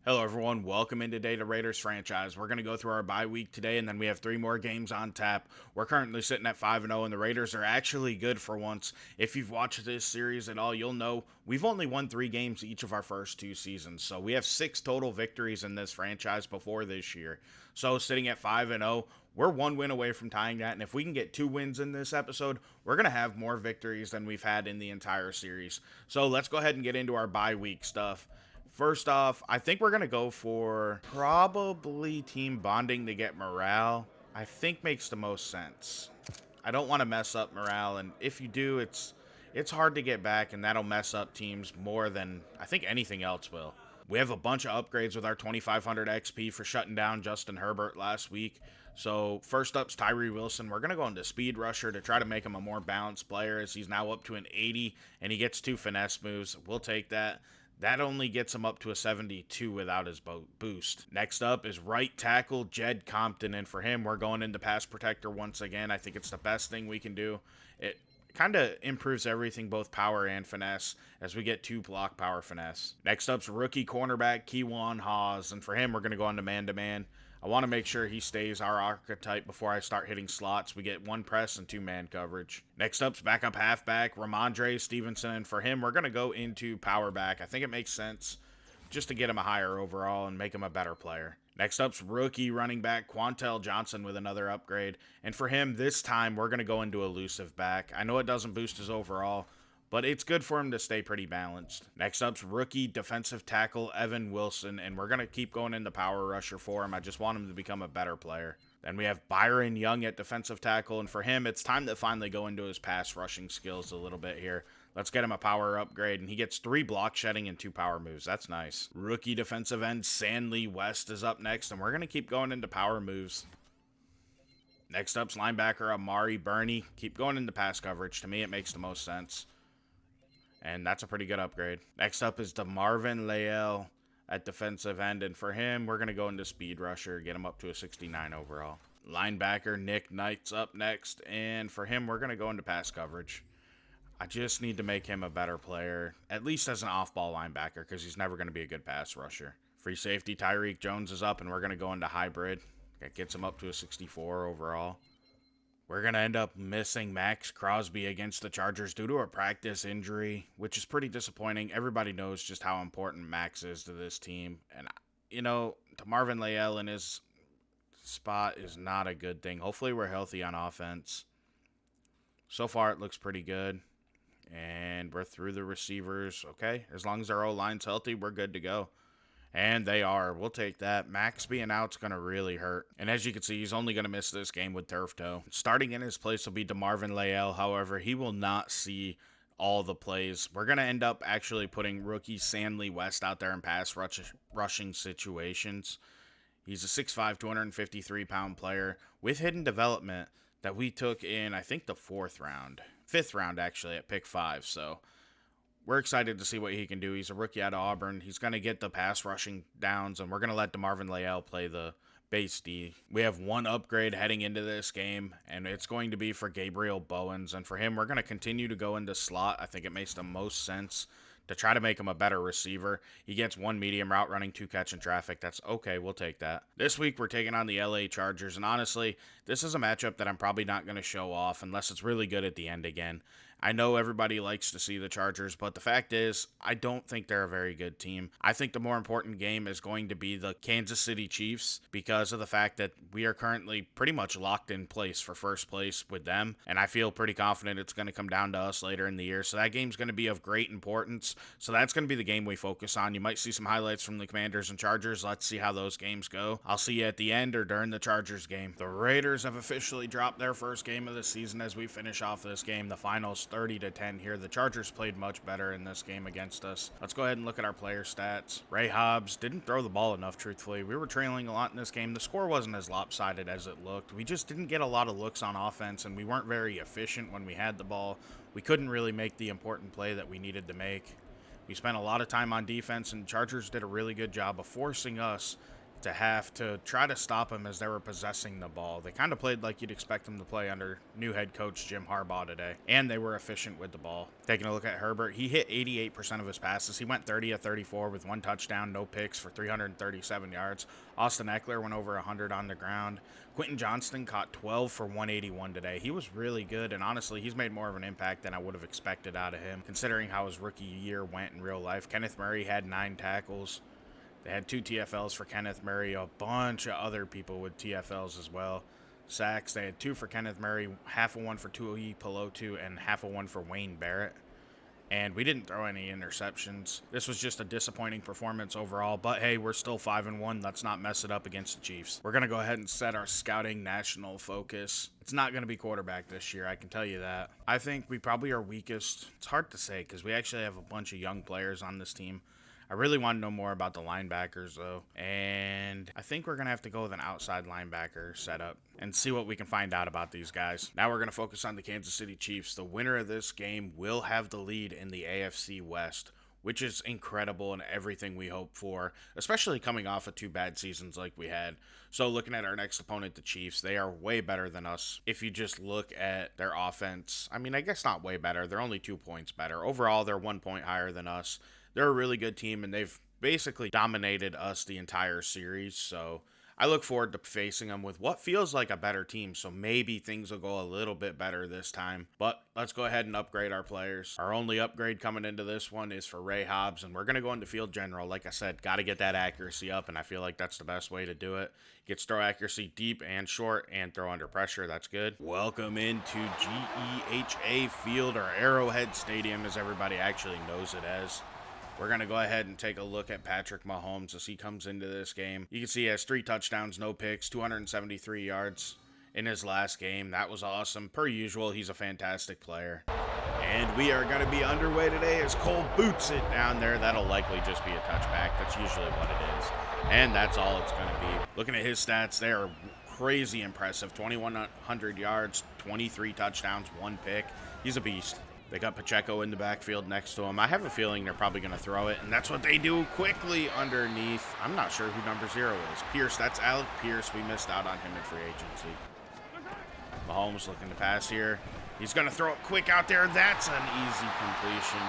Hello everyone, welcome into Data Raiders franchise. We're going to go through our bye week today, and then we have 3 more games on tap. We're currently sitting at 5-0, and the Raiders are actually good for once. If you've watched this series at all, you'll know we've only won 3 games each of our first 2 seasons. So we have 6 total victories in this franchise before this year. So sitting at 5-0, we're 1 win away from tying that, and if we can get 2 wins in this episode, we're going to have more victories than we've had in the entire series. So let's go ahead and get into our bye week stuff. First off, I think we're going to go for probably team bonding to get morale. I think makes the most sense. I don't want to mess up morale, and if you do, it's hard to get back, and that'll mess up teams more than I think anything else will. We have a bunch of upgrades with our 2500 XP for shutting down Justin Herbert last week. So first up's Tyree Wilson. We're going to go into Speed Rusher to try to make him a more balanced player, as he's now up to an 80, and he gets 2 finesse moves. We'll take that. That only gets him up to a 72 without his boost. Next up is right tackle Jed Compton, and for him, we're going into pass protector once again. I think it's the best thing we can do. It kind of improves everything, both power and finesse, as we get 2 block power finesse. Next up's rookie cornerback Keywan Haas, and for him, we're going to go into man-to-man. I want to make sure he stays our archetype before I start hitting slots. We get 1 press and 2 man coverage. Next up's backup halfback Ramondre Stevenson, and for him, we're going to go into power back. I think it makes sense just to get him a higher overall and make him a better player. Next up's rookie running back Quantel Johnson with another upgrade, and for him, this time, we're going to go into elusive back. I know it doesn't boost his overall, but it's good for him to stay pretty balanced. Next up's rookie defensive tackle Evan Wilson, and we're going to keep going into power rusher for him. I just want him to become a better player. Then we have Byron Young at defensive tackle, and for him, it's time to finally go into his pass rushing skills a little bit here. Let's get him a power upgrade, and he gets 3 block shedding and 2 power moves. That's nice. Rookie defensive end Sanley West is up next, and we're going to keep going into power moves. Next up's linebacker Amari Burney. Keep going into pass coverage. To me, it makes the most sense. And that's a pretty good upgrade. Next up is DeMarvin Leal at defensive end. And for him, we're going to go into speed rusher, get him up to a 69 overall. Linebacker Nick Knight's up next. And for him, we're going to go into pass coverage. I just need to make him a better player, at least as an off-ball linebacker, because he's never going to be a good pass rusher. Free safety Tyreek Jones is up, and we're going to go into hybrid. That gets him up to a 64 overall. We're going to end up missing Max Crosby against the Chargers due to a practice injury, which is pretty disappointing. Everybody knows just how important Max is to this team. And, you know, DeMarvin Leal in his spot is not a good thing. Hopefully we're healthy on offense. So far it looks pretty good. And we're through the receivers. Okay, as long as our O-line's healthy, we're good to go. And they are. We'll take that. Max being out's going to really hurt. And as you can see, he's only going to miss this game with turf toe. Starting in his place will be DeMarvin Leal. However, he will not see all the plays. We're going to end up actually putting rookie Sanley West out there in pass rushing situations. He's a 6'5", 253-pound player with hidden development that we took in, I think, the 4th round. 5th round, actually, at pick 5. So we're excited to see what he can do. He's a rookie out of Auburn. He's going to get the pass rushing downs, and we're going to let DeMarvin Leal play the base D. We have 1 upgrade heading into this game, and it's going to be for Gabriel Bowens. And for him, we're going to continue to go into slot. I think it makes the most sense to try to make him a better receiver. He gets 1 medium route running, 2 catch in traffic. That's okay. We'll take that. This week, we're taking on the LA Chargers, and honestly, this is a matchup that I'm probably not going to show off unless it's really good at the end again. I know everybody likes to see the Chargers, but the fact is, I don't think they're a very good team. I think the more important game is going to be the Kansas City Chiefs because of the fact that we are currently pretty much locked in place for first place with them, and I feel pretty confident it's going to come down to us later in the year. So that game's going to be of great importance. So that's going to be the game we focus on. You might see some highlights from the Commanders and Chargers. Let's see how those games go. I'll see you at the end or during the Chargers game. The Raiders have officially dropped their first game of the season as we finish off this game. The finals 30-10 here. The Chargers played much better in this game against us. Let's go ahead and look at our player stats. Ray Hobbs didn't throw the ball enough, truthfully. We were trailing a lot in this game. The score wasn't as lopsided as it looked. We just didn't get a lot of looks on offense, and we weren't very efficient when we had the ball. We couldn't really make the important play that we needed to make. We spent a lot of time on defense, and Chargers did a really good job of forcing us to have to try to stop them as they were possessing the ball. They kind of played like you'd expect them to play under new head coach Jim Harbaugh today, and they were efficient with the ball. Taking a look at Herbert, he hit 88% of his passes. He went 30 of 34 with 1 touchdown, no picks for 337 yards. Austin Eckler went over 100 on the ground. Quentin Johnston caught 12 for 181 today. He was really good, and honestly, he's made more of an impact than I would have expected out of him, considering how his rookie year went in real life. Kenneth Murray had 9 tackles. They had 2 TFLs for Kenneth Murray, a bunch of other people with TFLs as well. Sacks, they had 2 for Kenneth Murray, half of 1 for Tui Pelotu, and half of 1 for Wayne Barrett. And we didn't throw any interceptions. This was just a disappointing performance overall, but hey, we're still 5-1. Let's not mess it up against the Chiefs. We're going to go ahead and set our scouting national focus. It's not going to be quarterback this year, I can tell you that. I think we probably are weakest. It's hard to say because we actually have a bunch of young players on this team. I really want to know more about the linebackers, though, and I think we're going to have to go with an outside linebacker setup and see what we can find out about these guys. Now we're going to focus on the Kansas City Chiefs. The winner of this game will have the lead in the AFC West, which is incredible and everything we hope for, especially coming off of 2 bad seasons like we had. So looking at our next opponent, the Chiefs, they are way better than us. If you just look at their offense, I mean, I guess not way better. They're only 2 points better. Overall, they're 1 point higher than us. They're a really good team, and they've basically dominated us the entire series, so I look forward to facing them with what feels like a better team, so maybe things will go a little bit better this time. But let's go ahead and upgrade our players. Our only upgrade coming into this one is for Ray Hobbs, and we're going to go into field general. Like I said, got to get that accuracy up, and I feel like that's the best way to do it. Gets throw accuracy deep and short and throw under pressure. That's good. Welcome into GEHA Field, or Arrowhead Stadium, as everybody actually knows it as. We're going to go ahead and take a look at Patrick Mahomes as he comes into this game. You can see he has 3 touchdowns, no picks, 273 yards in his last game. That was awesome. Per usual, he's a fantastic player. And we are going to be underway today as Cole boots it down there. That'll likely just be a touchback. That's usually what it is. And that's all it's going to be. Looking at his stats, they are crazy impressive. 2,100 yards, 23 touchdowns, 1 pick. He's a beast. They got Pacheco in the backfield next to him. I have a feeling they're probably going to throw it, and that's what they do quickly underneath. I'm not sure who number 0 is. Pierce, that's Alec Pierce. We missed out on him in free agency. Mahomes looking to pass here. He's going to throw it quick out there. That's an easy completion.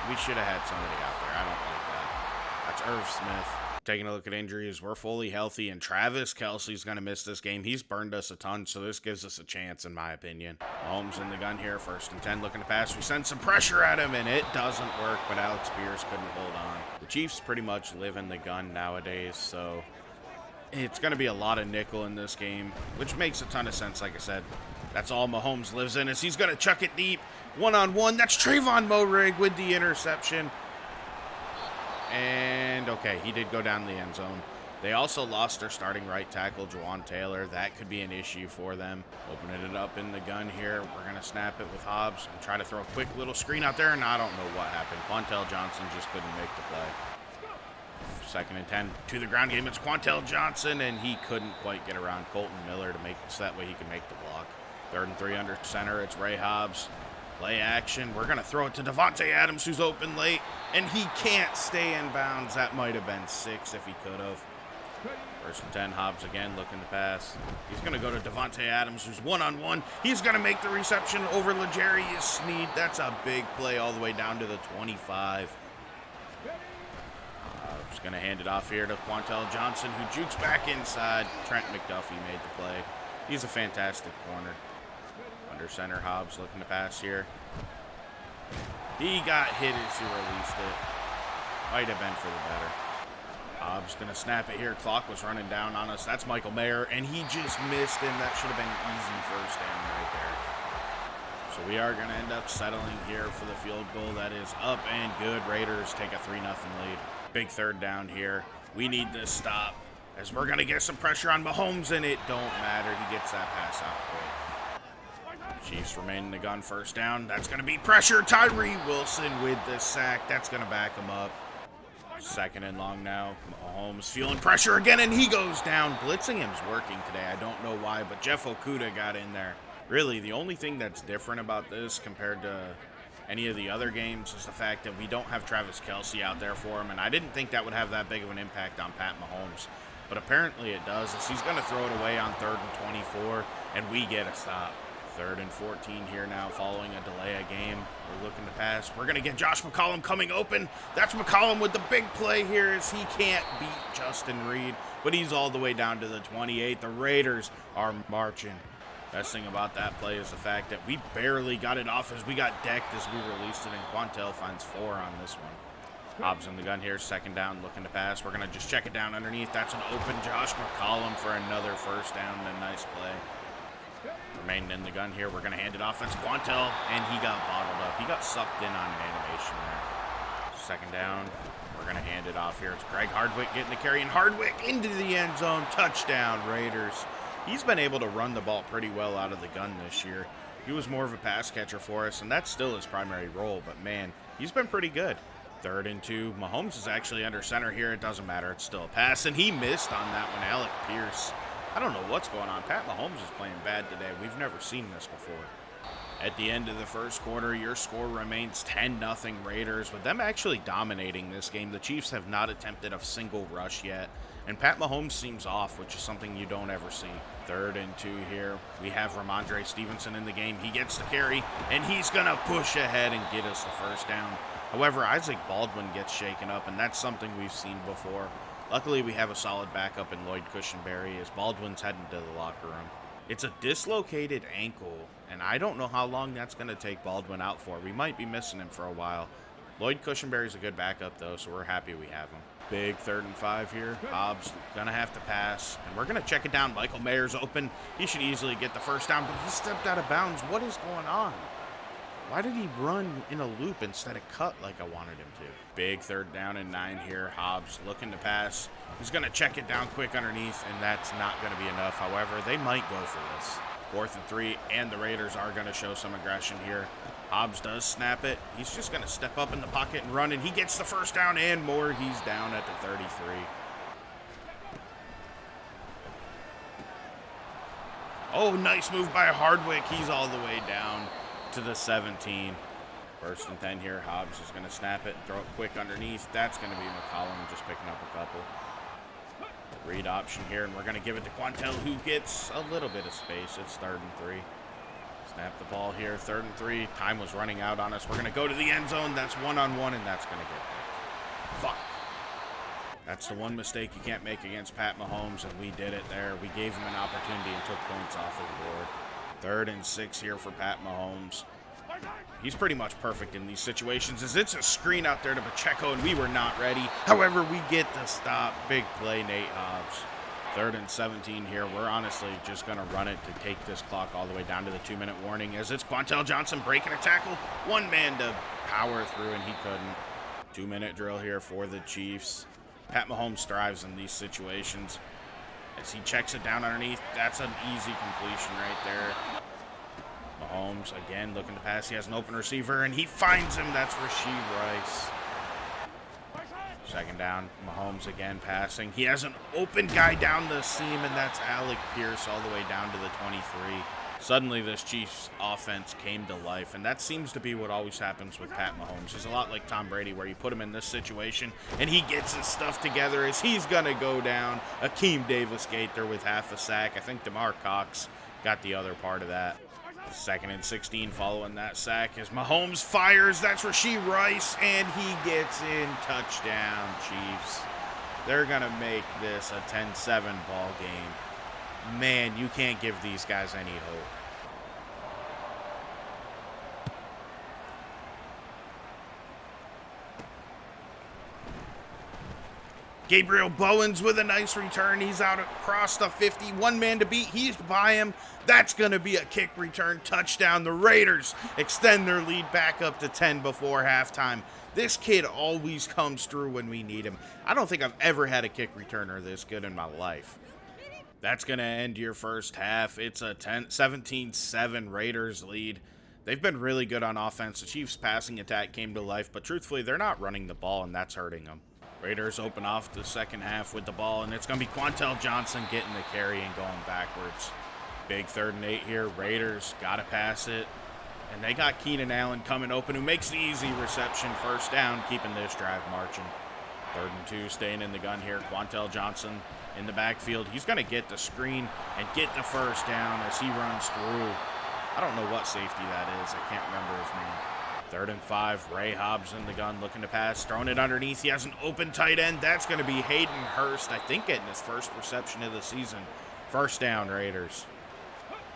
We should have had somebody out there. I don't like that. That's Irv Smith. Taking a look at injuries, we're fully healthy, and Travis Kelce's going to miss this game. He's burned us a ton, so this gives us a chance, in my opinion. Mahomes in the gun here, 1st and 10, looking to pass. We send some pressure at him, and it doesn't work, but Alex Pierce couldn't hold on. The Chiefs pretty much live in the gun nowadays, so it's going to be a lot of nickel in this game, which makes a ton of sense, like I said. That's all Mahomes lives in, is he's going to chuck it deep. One-on-one, that's Trayvon Moehrig with the interception. And, okay, he did go down the end zone. They also lost their starting right tackle, Juwan Taylor. That could be an issue for them. Opening it up in the gun here. We're going to snap it with Hobbs and try to throw a quick little screen out there, and I don't know what happened. Quantel Johnson just couldn't make the play. 2nd and 10 to the ground game. It's Quantel Johnson, and he couldn't quite get around Colton Miller to make so that way he could make the block. 3rd and 3 under center. It's Ray Hobbs. Play action. We're going to throw it to Devontae Adams, who's open late, and he can't stay in bounds. That might have been 6 if he could have. 1st and 10, Hobbs again looking to pass. He's going to go to Devontae Adams, who's one-on-one. He's going to make the reception over L'Jarius Sneed. That's a big play all the way down to the 25. Hobbs going to hand it off here to Quantel Johnson, who jukes back inside. Trent McDuffie made the play. He's a fantastic corner. Under center, Hobbs looking to pass here. He got hit as he released it. Might have been for the better. Hobbs going to snap it here. Clock was running down on us. That's Michael Mayer, and he just missed him. That should have been an easy 1st down right there. So we are going to end up settling here for the field goal. That is up and good. Raiders take a 3-0 lead. Big 3rd down here. We need this stop as we're going to get some pressure on Mahomes, and it don't matter. He gets that pass out quick. Chiefs remain in the gun, 1st down. That's going to be pressure. Tyree Wilson with the sack. That's going to back him up. 2nd and long now. Mahomes feeling pressure again, and he goes down. Blitzingham working today. I don't know why, but Jeff Okudah got in there. Really, the only thing that's different about this compared to any of the other games is the fact that we don't have Travis Kelce out there for him, and I didn't think that would have that big of an impact on Pat Mahomes. but apparently it does, as he's going to throw it away on 3rd and 24, and we get a stop. 3rd and 14 here now following a delay of game. We're looking to pass. We're going to get Josh McCollum coming open. That's McCollum with the big play here, as he can't beat Justin Reed, but he's all the way down to the 28. The Raiders are marching. Best thing about that play is the fact that we barely got it off as we got decked as we released it, and Quantel finds 4 on this one. Hobbs in the gun here, 2nd down, looking to pass. We're going to just check it down underneath. That's an open Josh McCollum for another 1st down and a nice play. Remaining in the gun here, we're going to hand it off. That's Quantel, and he got bottled up. He got sucked in on an animation there. 2nd down, we're going to hand it off here. It's Greg Hardwick getting the carry, and Hardwick into the end zone. Touchdown, Raiders. He's been able to run the ball pretty well out of the gun this year. He was more of a pass catcher for us, and that's still his primary role, but man, he's been pretty good. 3rd and 2. Mahomes is actually under center here. It doesn't matter. It's still a pass, and he missed on that one. Alec Pierce. I don't know what's going on. Pat Mahomes is playing bad today. We've never seen this before. At the end of the 1st quarter, your score remains 10-0 Raiders, with them actually dominating this game. The Chiefs have not attempted a single rush yet, and Pat Mahomes seems off, which is something you don't ever see. 3rd and 2 here. We have Ramondre Stevenson in the game. He gets the carry, and he's going to push ahead and get us the 1st down. However, Isaac Baldwin gets shaken up, and that's something we've seen before. Luckily, we have a solid backup in Lloyd Cushenberry as Baldwin's heading to the locker room. It's a dislocated ankle, and I don't know how long that's going to take Baldwin out for. We might be missing him for a while. Lloyd Cushenberry's a good backup, though, so we're happy we have him. Big 3rd and 5 here. Hobbs going to have to pass, and we're going to check it down. Michael Mayer's open. He should easily get the 1st down, but he stepped out of bounds. What is going on? Why did he run in a loop instead of cut like I wanted him to? Big 3rd down and 9 here. Hobbs looking to pass. He's going to check it down quick underneath, and that's not going to be enough. However, they might go for this. 4th and 3, and the Raiders are going to show some aggression here. Hobbs does snap it. He's just going to step up in the pocket and run, and he gets the 1st down and more. He's down at the 33. Oh, nice move by Hardwick. He's all the way down to the 17. 1st and 10 here. Hobbs is going to snap it and throw it quick underneath. That's going to be McCollum just picking up a couple. Read option here, and we're going to give it to Quantel, who gets a little bit of space. It's 3rd and 3. Snap the ball here. 3rd and 3. Time was running out on us. We're going to go to the end zone. That's 1-on-1, and that's going to get picked. Fuck. That's the one mistake you can't make against Pat Mahomes, and we did it there. We gave him an opportunity and took points off of the board. 3rd and 6 here for Pat Mahomes. He's pretty much perfect in these situations, as it's a screen out there to Pacheco, and we were not ready. However, we get the stop. Big play, Nate Hobbs. 3rd and 17 here. We're honestly just going to run it to take this clock all the way down to the 2-minute warning, as it's Quantel Johnson breaking a tackle. One man to power through, and he couldn't. 2-minute drill here for the Chiefs. Pat Mahomes thrives in these situations. As he checks it down underneath, that's an easy completion right there. Mahomes, again, looking to pass. He has an open receiver, and he finds him. That's Rashee Rice. 2nd down. Mahomes again passing. He has an open guy down the seam, and that's Alec Pierce all the way down to the 23. Suddenly, this Chiefs offense came to life, and that seems to be what always happens with Pat Mahomes. He's a lot like Tom Brady, where you put him in this situation, and he gets his stuff together as he's going to go down. Akeem Davis-Gaither with half a sack. I think DeMar Cox got the other part of that. 2nd and 16 following that sack as Mahomes fires. That's Rashee Rice, and he gets in. Touchdown, Chiefs. They're going to make this a 10-7 ball game. Man, you can't give these guys any hope. Gabriel Bowens with a nice return. He's out across the 50. One man to beat. He's by him. That's going to be a kick return touchdown. The Raiders extend their lead back up to 10 before halftime. This kid always comes through when we need him. I don't think I've ever had a kick returner this good in my life. That's going to end your first half. It's a 17-7 Raiders lead. They've been really good on offense. The Chiefs' passing attack came to life, but truthfully, they're not running the ball, and that's hurting them. Raiders open off the second half with the ball, and it's going to be Quantel Johnson getting the carry and going backwards. Big 3rd and 8 here. Raiders got to pass it, and they got Keenan Allen coming open, who makes the easy reception. 1st down, keeping this drive marching. 3rd and 2, staying in the gun here. Quantel Johnson in the backfield. He's going to get the screen and get the first down as he runs through. I don't know what safety that is. I can't remember his name. 3rd and 5, Ray Hobbs in the gun, looking to pass, throwing it underneath. He has an open tight end. That's going to be Hayden Hurst, I think getting his first reception of the season. First down, Raiders.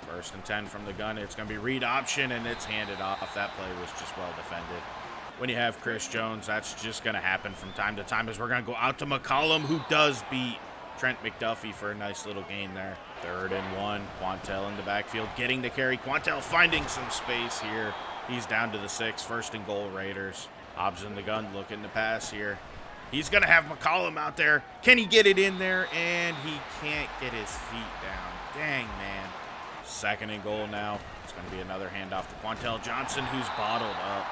1st and 10 from the gun. It's going to be read option, and it's handed off. That play was just well defended. When you have Chris Jones, that's just going to happen from time to time as we're going to go out to McCollum, who does beat Trent McDuffie for a nice little gain there. 3rd and 1, Quantel in the backfield, getting the carry. Quantel finding some space here. He's down to the 6, 1st and goal, Raiders. Hobbs in the gun, looking to pass here. He's going to have McCollum out there. Can he get it in there? And he can't get his feet down. Dang, man. 2nd and goal now. It's going to be another handoff to Quantel Johnson, who's bottled up.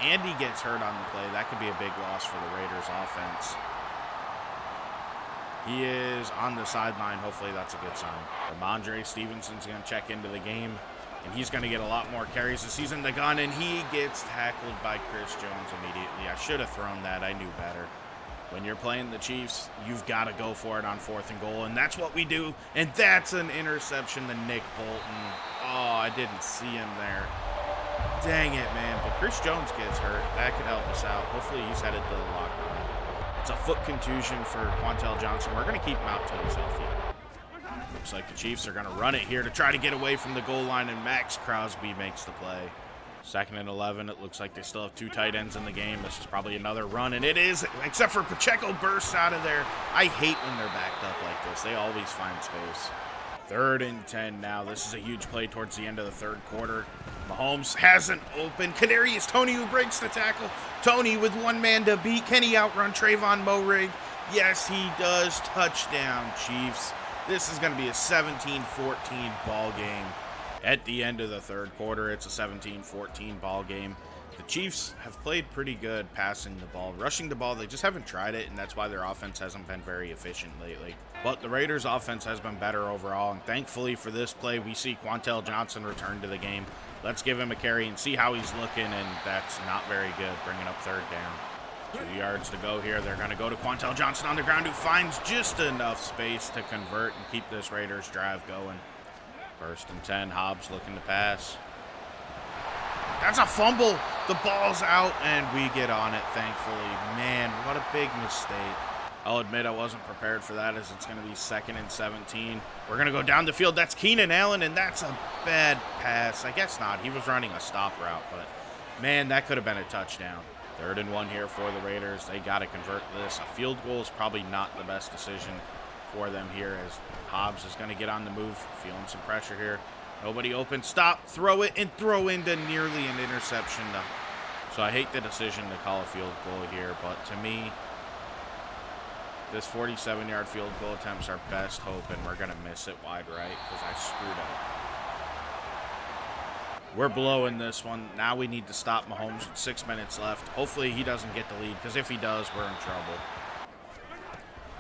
And he gets hurt on the play. That could be a big loss for the Raiders offense. He is on the sideline. Hopefully that's a good sign. Ramondre Stevenson's going to check into the game. And he's going to get a lot more carries this season. The gun, and he gets tackled by Chris Jones immediately. I should have thrown that. I knew better. When you're playing the Chiefs, you've got to go for it on 4th and goal, and that's what we do. And that's an interception to Nick Bolton. Oh, I didn't see him there. Dang it, man. But Chris Jones gets hurt. That could help us out. Hopefully he's headed to the locker room. It's a foot contusion for Quantel Johnson. We're going to keep him out till he's healthy. Looks like the Chiefs are going to run it here to try to get away from the goal line, and Max Crosby makes the play. 2nd and 11. It looks like they still have 2 tight ends in the game. This is probably another run, and it is, except for Pacheco bursts out of there. I hate when they're backed up like this. They always find space. 3rd and 10 now. This is a huge play towards the end of the 3rd quarter. Mahomes has an open. Kadarius Toney, who breaks the tackle. Toney with one man to beat. Can he outrun Trayvon Moehrig? Yes, he does. Touchdown, Chiefs. This is going to be a 17-14 ball game. At the end of the 3rd quarter, it's a 17-14 ball game. The Chiefs have played pretty good passing the ball. Rushing the ball, they just haven't tried it, and that's why their offense hasn't been very efficient lately. But the Raiders' offense has been better overall, and thankfully for this play, we see Quantel Johnson return to the game. Let's give him a carry and see how he's looking, and that's not very good, bringing up 3rd down. 2 yards to go here. They're going to go to Quantel Johnson on the ground, who finds just enough space to convert and keep this Raiders drive going. 1st and 10, Hobbs looking to pass. That's a fumble. The ball's out, and we get on it, thankfully. Man, what a big mistake. I'll admit I wasn't prepared for that, as it's going to be 2nd and 17. We're going to go down the field. That's Keenan Allen, and that's a bad pass. I guess not. He was running a stop route, but, man, that could have been a touchdown. 3rd and 1 here for the Raiders. They got to convert this. A field goal is probably not the best decision for them here, as Hobbs is going to get on the move, feeling some pressure here. Nobody open. Stop, throw it, and throw into nearly an interception. So I hate the decision to call a field goal here, but to me, this 47-yard field goal attempt's our best hope, and we're going to miss it wide right because I screwed up. We're blowing this one. Now we need to stop Mahomes with 6 minutes left. Hopefully he doesn't get the lead, because if he does, we're in trouble.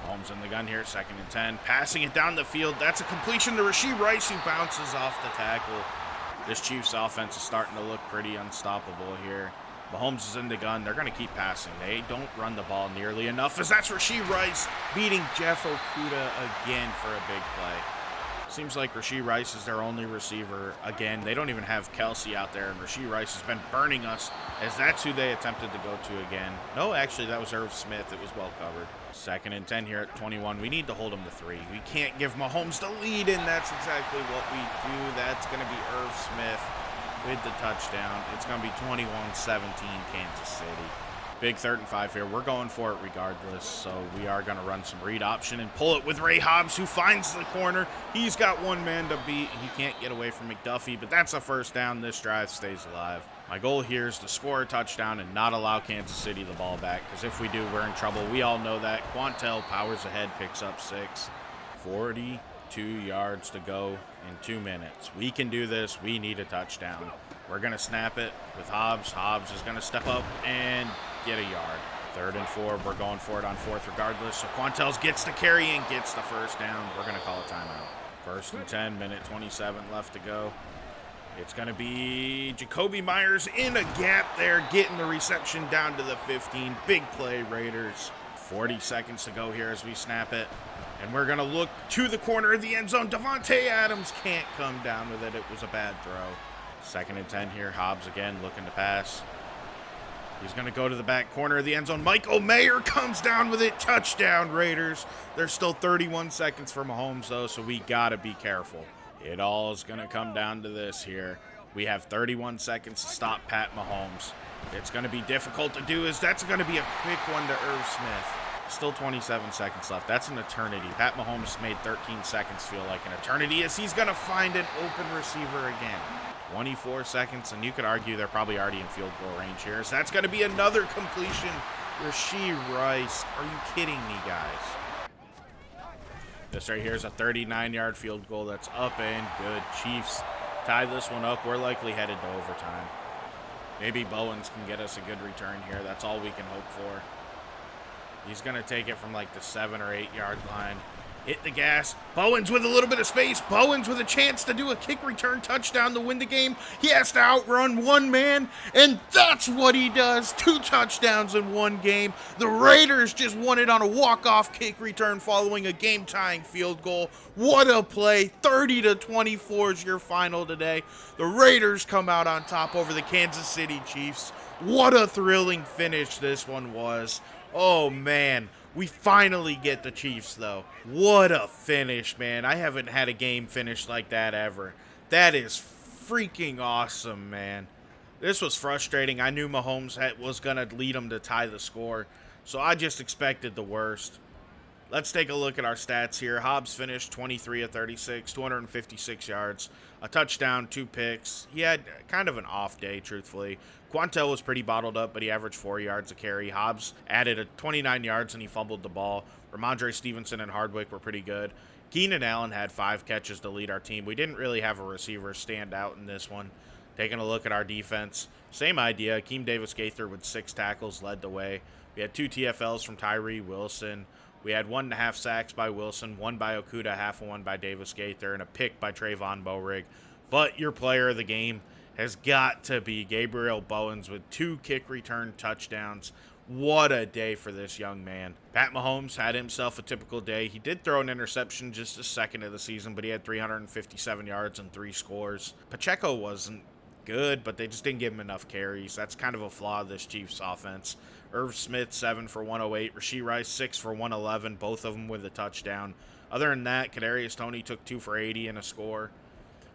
Mahomes in the gun here, 2nd and 10. Passing it down the field. That's a completion to Rashee Rice, who bounces off the tackle. This Chiefs offense is starting to look pretty unstoppable here. Mahomes is in the gun. They're going to keep passing. They don't run the ball nearly enough, as that's Rashee Rice beating Jeff Okudah again for a big play. Seems like Rashee Rice is their only receiver. Again, they don't even have Kelsey out there, and Rashee Rice has been burning us, as that's who they attempted to go to again. No, actually, that was Irv Smith. It was well covered. 2nd and 10 here at 21. We need to hold him to 3. We can't give Mahomes the lead, and that's exactly what we do. That's going to be Irv Smith with the touchdown. It's going to be 21-17 Kansas City. Big 3rd and 5 here. We're going for it regardless, so we are going to run some read option and pull it with Ray Hobbs, who finds the corner. He's got one man to beat. He can't get away from McDuffie, but that's a first down. This drive stays alive. My goal here is to score a touchdown and not allow Kansas City the ball back, because if we do, we're in trouble. We all know that. Quantel powers ahead, picks up 6. 42 yards to go in 2 minutes. We can do this. We need a touchdown. We're going to snap it with Hobbs. Hobbs is going to step up and get a yard. 3rd and 4. We're going for it on 4th regardless. So Quantel gets the carry and gets the first down. We're going to call a timeout. 1st and 10, minute 27 left to go. It's going to be Jacoby Myers in a gap there, getting the reception down to the 15. Big play, Raiders. 40 seconds to go here as we snap it. And we're going to look to the corner of the end zone. Devontae Adams can't come down with it. It was a bad throw. 2nd and 10 here. Hobbs again looking to pass. He's going to go to the back corner of the end zone. Michael Mayer comes down with it. Touchdown, Raiders. There's still 31 seconds for Mahomes, though, so we got to be careful. It all is going to come down to this here. We have 31 seconds to stop Pat Mahomes. It's going to be difficult to do, as that's going to be a quick one to Irv Smith. Still 27 seconds left. That's an eternity. Pat Mahomes made 13 seconds feel like an eternity, as he's going to find an open receiver again. 24 seconds, and you could argue they're probably already in field goal range here. So that's going to be another completion. Rashee Rice. Are you kidding me, guys? This right here is a 39-yard field goal that's up and good. Chiefs tie this one up. We're likely headed to overtime. Maybe Bowens can get us a good return here. That's all we can hope for. He's going to take it from like the 7 or 8 yard line. Hit the gas. Bowens with a little bit of space. Bowens with a chance to do a kick return touchdown to win the game. He has to outrun one man, and that's what he does. 2 touchdowns in one game. The Raiders just won it on a walk-off kick return following a game-tying field goal. What a play. 30-24 is your final today. The Raiders come out on top over the Kansas City Chiefs. What a thrilling finish this one was. Oh, man. We finally get the Chiefs, though. What a finish, man. I haven't had a game finish like that ever. That is freaking awesome, man. This was frustrating. I knew Mahomes was going to lead him to tie the score, so I just expected the worst. Let's take a look at our stats here. Hobbs finished 23 of 36, 256 yards, a touchdown, 2 picks. He had kind of an off day, truthfully. Quantel was pretty bottled up, but he averaged 4 yards a carry. Hobbs added 29 yards, and he fumbled the ball. Ramondre Stevenson and Hardwick were pretty good. Keenan Allen had 5 catches to lead our team. We didn't really have a receiver stand out in this one. Taking a look at our defense, same idea. Akeem Davis-Gaither with 6 tackles led the way. We had 2 TFLs from Tyree Wilson. We had 1.5 sacks by Wilson, 1 by Okudah, half of 1 by Davis-Gaither, and a pick by Trayvon Borig. But your player of the game has got to be Gabriel Bowens with 2 kick return touchdowns. What a day for this young man. Pat Mahomes had himself a typical day. He did throw an interception just his 2nd of the season, but he had 357 yards and 3 scores. Pacheco wasn't good, but they just didn't give him enough carries. That's kind of a flaw of this Chiefs offense. Irv Smith, 7 for 108. Rashee Rice, 6 for 111, both of them with a touchdown. Other than that, Kadarius Toney took 2 for 80 and a score.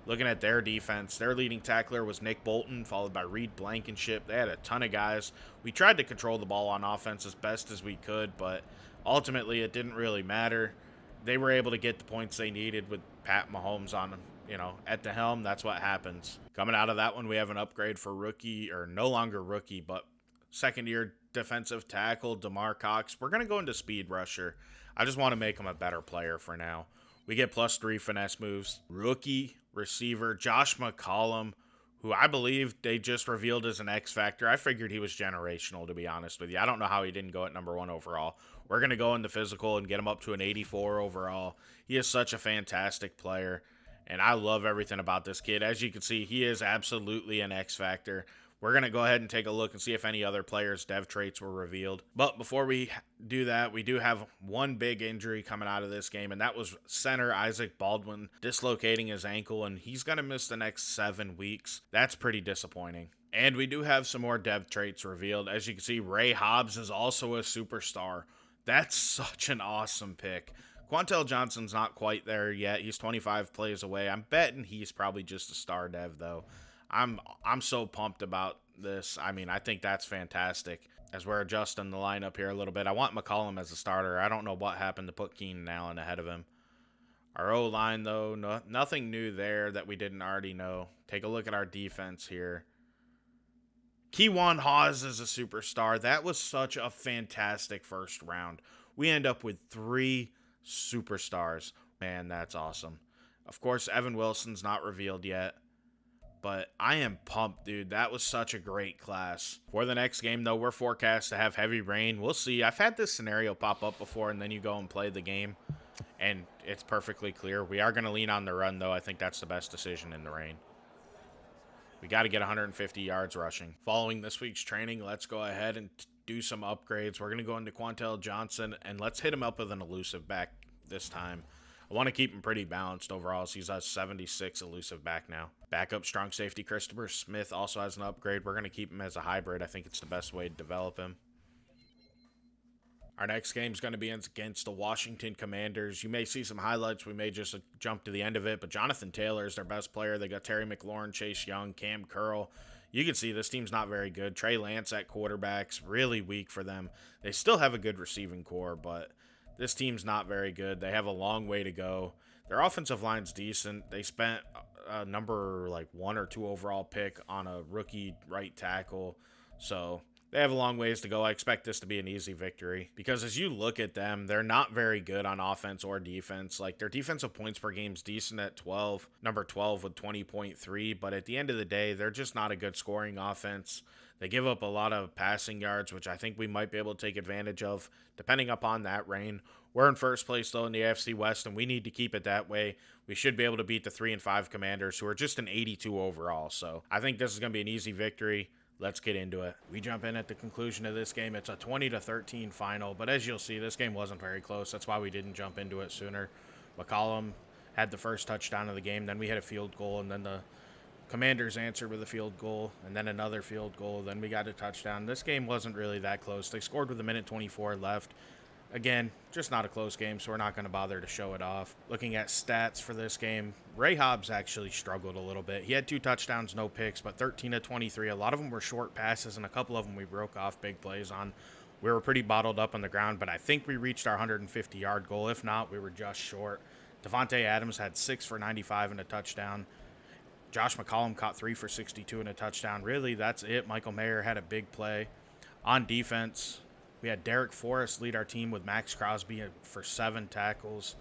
Looking at their defense, their leading tackler was Nick Bolton, followed by Reed Blankenship. They had a ton of guys. We tried to control the ball on offense as best as we could, but ultimately it didn't really matter. They were able to get the points they needed with Pat Mahomes on them. At the helm. That's what happens. Coming out of that one, we have an upgrade for rookie, or no longer rookie, but 2nd-year defensive tackle, DeMar Cox. We're going to go into speed rusher. I just want to make him a better player for now. We get +3 finesse moves. Rookie receiver Josh McCollum, who I believe they just revealed as an X factor. I figured he was generational, to be honest with you. I don't know how he didn't go at number 1 overall. We're going to go in the physical and get him up to an 84 overall. He is such a fantastic player, and I love everything about this kid. As you can see, he is absolutely an X factor. We're going to go ahead and take a look and see if any other players' dev traits were revealed. But before we do that, we do have one big injury coming out of this game, and that was center Isaac Baldwin dislocating his ankle, and he's going to miss the next 7 weeks. That's pretty disappointing. And we do have some more dev traits revealed. As you can see, Ray Hobbs is also a superstar. That's such an awesome pick. Quantel Johnson's not quite there yet. He's 25 plays away. I'm betting he's probably just a star dev, though. I'm so pumped about this. I mean, I think that's fantastic. As we're adjusting the lineup here a little bit, I want McCollum as a starter. I don't know what happened to put Keenan Allen ahead of him. Our O-line, though, nothing new there that we didn't already know. Take a look at our defense here. Keywan Hawes is a superstar. That was such a fantastic first round. We end up with 3 superstars. Man, that's awesome. Of course, Evan Wilson's not revealed yet. But I am pumped, dude. That was such a great class. For the next game, though, we're forecast to have heavy rain. We'll see. I've had this scenario pop up before, and then you go and play the game, and it's perfectly clear. We are going to lean on the run, though. I think that's the best decision in the rain. We got to get 150 yards rushing. Following this week's training, let's go ahead and do some upgrades. We're going to go into Quantel Johnson, and let's hit him up with an elusive back this time. I want to keep him pretty balanced overall, so he's a 76 elusive back now. Backup strong safety Christopher Smith also has an upgrade. We're going to keep him as a hybrid. I think it's the best way to develop him. Our next game is going to be against the Washington Commanders. You may see some highlights. We may just jump to the end of it, but Jonathan Taylor is their best player. They got Terry McLaurin, Chase Young, Cam Curl. You can see this team's not very good. Trey Lance at quarterbacks, really weak for them. They still have a good receiving core, but this team's not very good. They have a long way to go. Their offensive line's decent. They spent a number like 1 or 2 overall pick on a rookie right tackle. So they have a long ways to go. I expect this to be an easy victory because as you look at them, they're not very good on offense or defense. Like their defensive points per game is decent at 12, number 12 with 20.3. But at the end of the day, they're just not a good scoring offense. They give up a lot of passing yards, which I think we might be able to take advantage of depending upon that rain. We're in first place, though, in the AFC West, and we need to keep it that way. We should be able to beat the 3-5 Commanders, who are just an 82 overall. So I think this is going to be an easy victory. Let's get into it. We jump in at the conclusion of this game. It's a 20-13 final, but as you'll see, this game wasn't very close. That's why we didn't jump into it sooner. McCollum had the first touchdown of the game, then we had a field goal, and then the Commanders answered with a field goal, and then another field goal. Then we got a touchdown. This game wasn't really that close. They scored with 1:24 left. Again, just not a close game, so we're not going to bother to show it off. Looking at stats for this game, Ray Hobbs actually struggled a little bit. He had 2 touchdowns, no picks, but 13-23. A lot of them were short passes, and a couple of them we broke off big plays on. We were pretty bottled up on the ground, but I think we reached our 150-yard goal. If not, we were just short. Devontae Adams had 6 for 95 and a touchdown. Josh McCollum caught 3 for 62 and a touchdown. Really, that's it. Michael Mayer had a big play. On defense, we had Derek Forrest lead our team with Max Crosby for 7 tackles.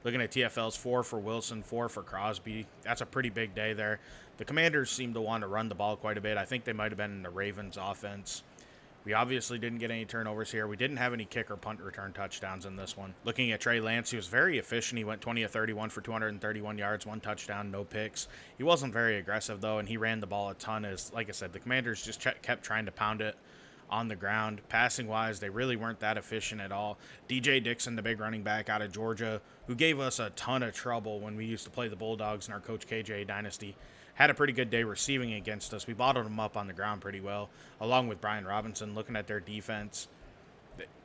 Looking at TFLs, 4 for Wilson, 4 for Crosby. That's a pretty big day there. The Commanders seem to want to run the ball quite a bit. I think they might have been in the Ravens offense. We obviously didn't get any turnovers here. We didn't have any kick or punt return touchdowns in this one. Looking at Trey Lance, he was very efficient. He went 20-31 for 231 yards, 1 touchdown, no picks. He wasn't very aggressive, though, and he ran the ball a ton. As, like I said, the Commanders just kept trying to pound it on the ground. Passing-wise, they really weren't that efficient at all. DJ Dixon, the big running back out of Georgia, who gave us a ton of trouble when we used to play the Bulldogs in our Coach KJ Dynasty, had a pretty good day receiving against us. We bottled him up on the ground pretty well, along with Brian Robinson. Looking at their defense,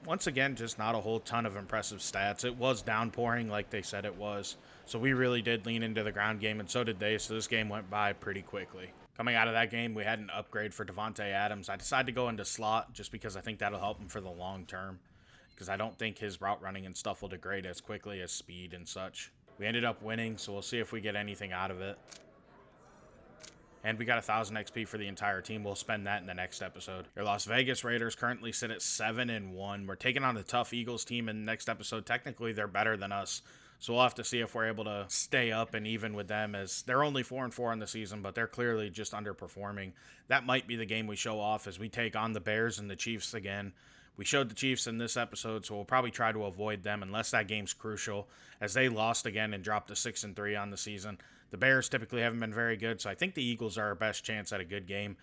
once again, just not a whole ton of impressive stats. It was downpouring like they said it was, so we really did lean into the ground game, and so did they, so this game went by pretty quickly. Coming out of that game, we had an upgrade for Devontae Adams. I decided to go into slot just because I think that'll help him for the long term, because I don't think his route running and stuff will degrade as quickly as speed and such. We ended up winning, so we'll see if we get anything out of it. And we got 1,000 XP for the entire team. We'll spend that in the next episode. Your Las Vegas Raiders currently sit at 7-1. We're taking on a tough Eagles team in the next episode. Technically, they're better than us. So we'll have to see if we're able to stay up and even with them, as they're only 4-4 in the season, but they're clearly just underperforming. That might be the game we show off as we take on the Bears and the Chiefs again. We showed the Chiefs in this episode, so we'll probably try to avoid them unless that game's crucial, as they lost again and dropped to 6-3 on the season. The Bears typically haven't been very good, so I think the Eagles are our best chance at a good game.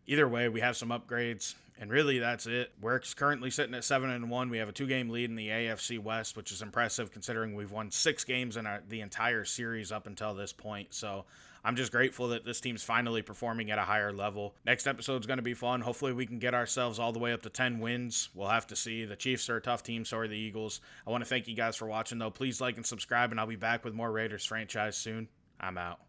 Either way, we have some upgrades, and really that's it. We're currently sitting at 7-1. We have a 2-game lead in the AFC West, which is impressive considering we've won 6 games in the entire series up until this point. So I'm just grateful that this team's finally performing at a higher level. Next episode's going to be fun. Hopefully we can get ourselves all the way up to 10 wins. We'll have to see. The Chiefs are a tough team, so are the Eagles. I want to thank you guys for watching, though. Please like and subscribe, and I'll be back with more Raiders franchise soon. I'm out.